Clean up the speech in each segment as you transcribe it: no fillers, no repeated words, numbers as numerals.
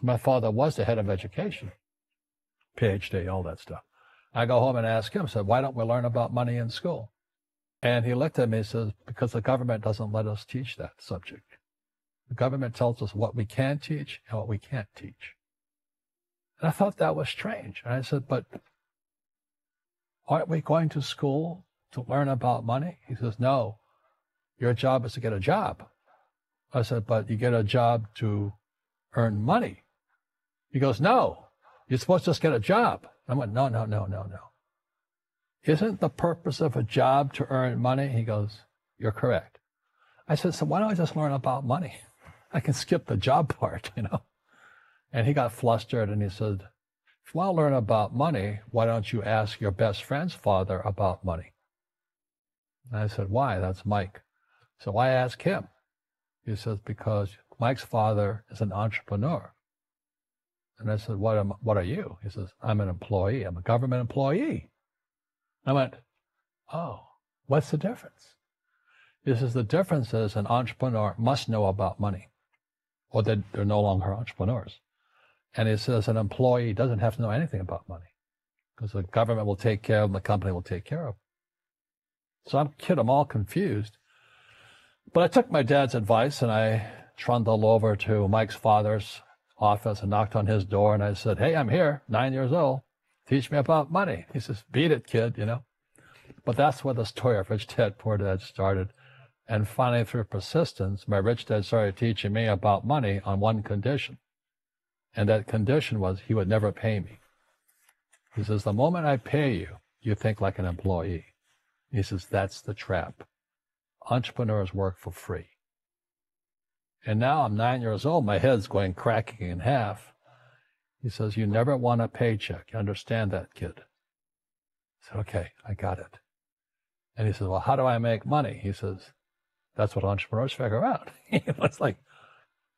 My father was the head of education, PhD, all that stuff. I go home and ask him, said, why don't we learn about money in school? And he looked at me and says, because the government doesn't let us teach that subject. The government tells us what we can teach and what we can't teach. And I thought that was strange. And I said, but aren't we going to school to learn about money? He says, no, your job is to get a job. I said, but you get a job to earn money. He goes, no, you're supposed to just get a job. I went, no. Isn't the purpose of a job to earn money? He goes, you're correct. I said, so why don't I just learn about money? I can skip the job part, you know. And he got flustered and he said, if you want to learn about money, why don't you ask your best friend's father about money? And I said, why? That's Mike. So I asked him. He says, because Mike's father is an entrepreneur. And I said, what are you? He says, I'm an employee. I'm a government employee. I went, oh, what's the difference? He says, the difference is an entrepreneur must know about money, or they're no longer entrepreneurs. And he says an employee doesn't have to know anything about money, because the government will take care of them, the company will take care of them. So I'm all confused. But I took my dad's advice, and I trundled over to Mike's father's office and knocked on his door, and I said, hey, I'm here, 9 years old. Teach me about money. He says, beat it, kid, you know. But that's where the story of Rich Dad, Poor Dad started. And finally, through persistence, my rich dad started teaching me about money on one condition. And that condition was he would never pay me. He says, the moment I pay you, you think like an employee. He says, that's the trap. Entrepreneurs work for free. And now I'm 9 years old, my head's going cracking in half. He says, you never want a paycheck. You understand that, kid? I said, okay, I got it. And he says, well, how do I make money? He says, that's what entrepreneurs figure out. It's like,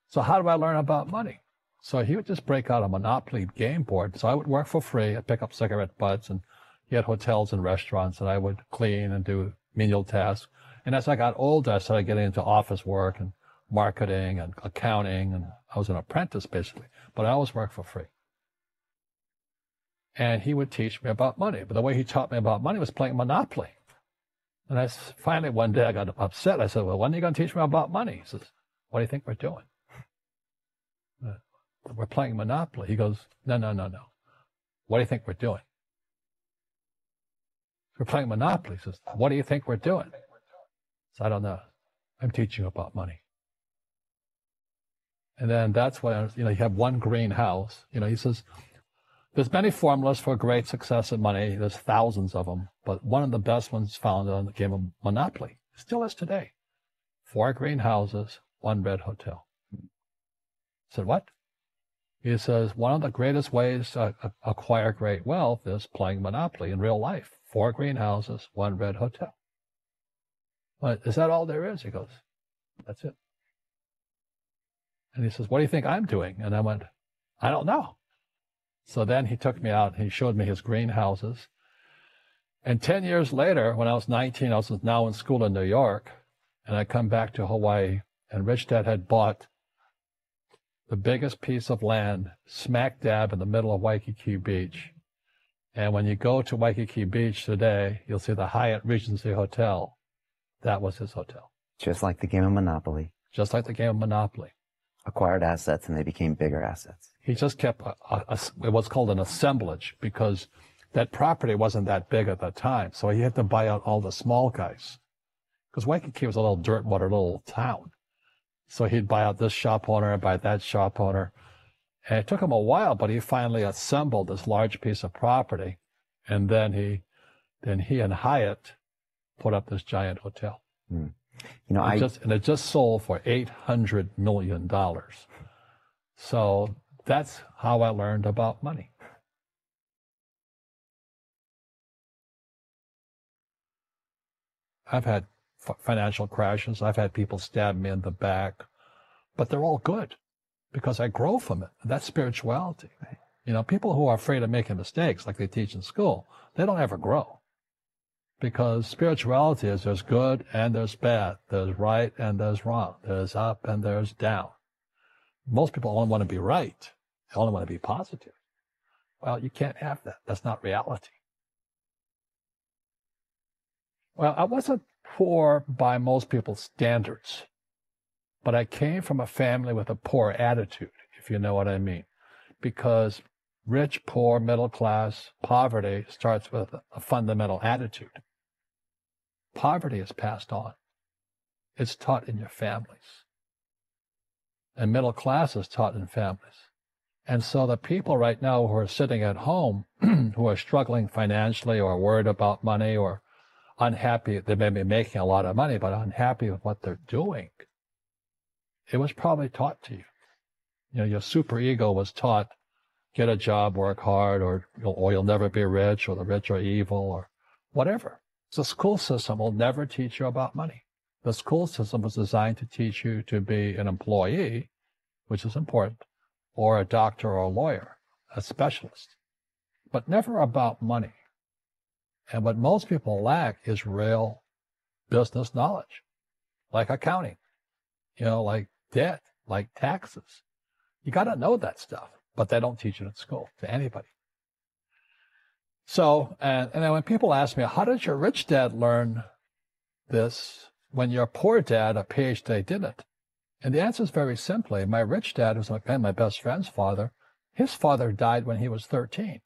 so how do I learn about money? So he would just break out a Monopoly game board. So I would work for free. I'd pick up cigarette butts, and he had hotels and restaurants, and I would clean and do menial tasks. And as I got older, I started getting into office work and marketing and accounting, and I was an apprentice basically, but I always worked for free. And he would teach me about money. But the way he taught me about money was playing Monopoly. And finally one day I got upset. I said, well, when are you going to teach me about money? He says, what do you think we're doing? We're playing Monopoly. He goes, no. What do you think we're doing? We're playing Monopoly. He says, what do you think we're doing? So I don't know. I'm teaching you about money. And then that's when, you have one greenhouse. He says, there's many formulas for great success in money. There's thousands of them. But one of the best ones found on the game of Monopoly. Still is today. 4 greenhouses, 1 red hotel. I said, what? He says, one of the greatest ways to acquire great wealth is playing Monopoly in real life. 4 greenhouses, 1 red hotel. But is that all there is? He goes, that's it. And he says, what do you think I'm doing? And I went, I don't know. So then he took me out and he showed me his greenhouses. And 10 years later, when I was 19, I was now in school in New York, and I come back to Hawaii, and Rich Dad had bought the biggest piece of land smack dab in the middle of Waikiki Beach. And when you go to Waikiki Beach today, you'll see the Hyatt Regency Hotel. That was his hotel. Just like the game of Monopoly. Just like the game of Monopoly. Acquired assets, and they became bigger assets. He just kept it was called an assemblage, because that property wasn't that big at the time. So he had to buy out all the small guys. Because Waikiki was a little dirt water little town. So he'd buy out this shop owner and buy that shop owner. And it took him a while, but he finally assembled this large piece of property. And then he and Hyatt put up this giant hotel. Mm. It just sold for $800 million. So that's how I learned about money. I've had financial crashes. I've had people stab me in the back, but they're all good because I grow from it. That's spirituality. People who are afraid of making mistakes, like they teach in school, they don't ever grow. Because spirituality is there's good and there's bad. There's right and there's wrong. There's up and there's down. Most people only want to be right. They only want to be positive. Well, you can't have that. That's not reality. Well, I wasn't poor by most people's standards, but I came from a family with a poor attitude, if you know what I mean. Because rich, poor, middle class, poverty starts with a fundamental attitude. Poverty is passed on. It's taught in your families. And middle class is taught in families. And so the people right now who are sitting at home, who are struggling financially or worried about money or unhappy, they may be making a lot of money, but unhappy with what they're doing, it was probably taught to you. You know, your superego was taught, get a job, work hard, or you'll never be rich, or the rich are evil, or whatever. The school system will never teach you about money. The school system was designed to teach you to be an employee, which is important, or a doctor or a lawyer, a specialist, but never about money. And what most people lack is real business knowledge, like accounting, like debt, like taxes. You got to know that stuff, but they don't teach it in school to anybody. So, and then when people ask me, how did your rich dad learn this when your poor dad, a PhD, didn't? And the answer is very simply, my rich dad was my best friend's father. His father died when he was 13.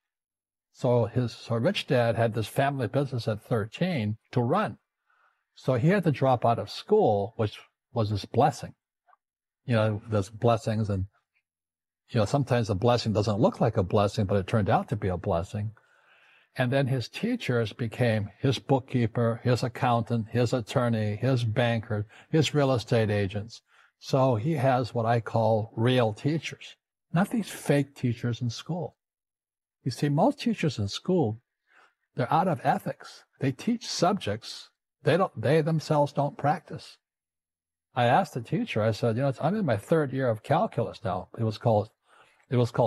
So rich dad had this family business at 13 to run. So he had to drop out of school, which was his blessing. There's blessings, and sometimes a blessing doesn't look like a blessing, but it turned out to be a blessing. And then his teachers became his bookkeeper, his accountant, his attorney, his banker, his real estate agents. So he has what I call real teachers, not these fake teachers in school. You see, most teachers in school, they're out of ethics. They teach subjects they themselves don't practice. I asked the teacher, I said, I'm in my third year of calculus now. It was called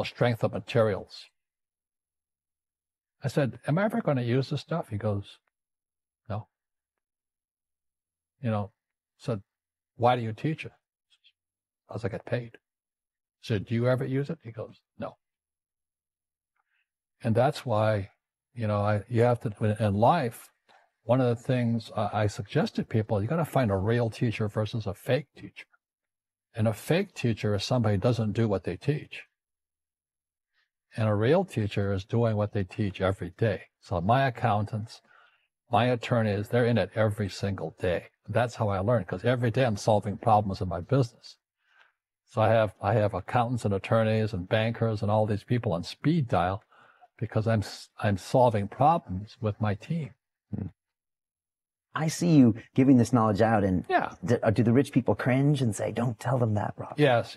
strength of materials. I said, am I ever going to use this stuff? He goes, no. Said, why do you teach it? I get paid. I said, do you ever use it? He goes, no. And that's why, you have to, in life, one of the things I suggest to people, you got to find a real teacher versus a fake teacher. And a fake teacher is somebody who doesn't do what they teach. And a real teacher is doing what they teach every day. So my accountants, my attorneys, they're in it every single day. That's how I learn, because every day I'm solving problems in my business. So I have accountants and attorneys and bankers and all these people on speed dial because I'm solving problems with my team. I see you giving this knowledge out, and yeah. Do the rich people cringe and say, "Don't tell them that, Rob"? Yes.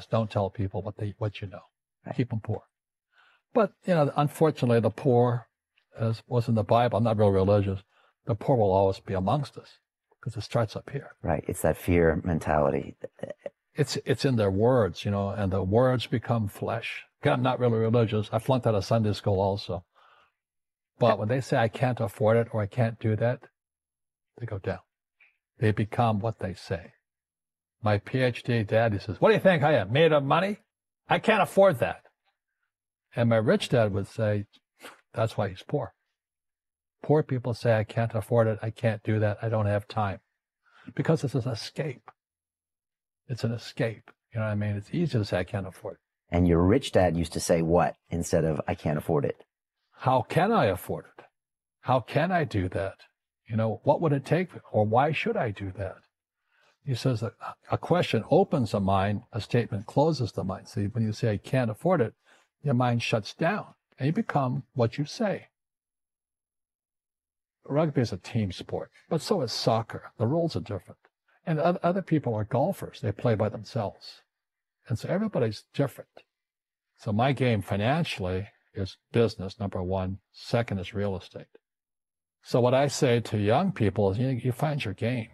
Don't tell people what you know. Right. Keep them poor. But unfortunately, the poor, as was in the Bible, I'm not real religious. The poor will always be amongst us because it starts up here. Right. It's that fear mentality. It's in their words, and the words become flesh. I'm not really religious. I flunked out of Sunday school also. But when they say I can't afford it or I can't do that, they go down. They become what they say. My PhD daddy says, what do you think I am, made of money? I can't afford that. And my rich dad would say, that's why he's poor. Poor people say, I can't afford it. I can't do that. I don't have time. Because it's an escape. It's an escape. You know what I mean? It's easy to say, I can't afford it. And your rich dad used to say what instead of, I can't afford it? How can I afford it? How can I do that? What would it take? Or why should I do that? He says that a question opens the mind, a statement closes the mind. See, when you say, I can't afford it, your mind shuts down and you become what you say. Rugby is a team sport, but so is soccer. The rules are different. And other people are golfers. They play by themselves. And so everybody's different. So my game financially is business, number one. Second is real estate. So what I say to young people is, you find your game.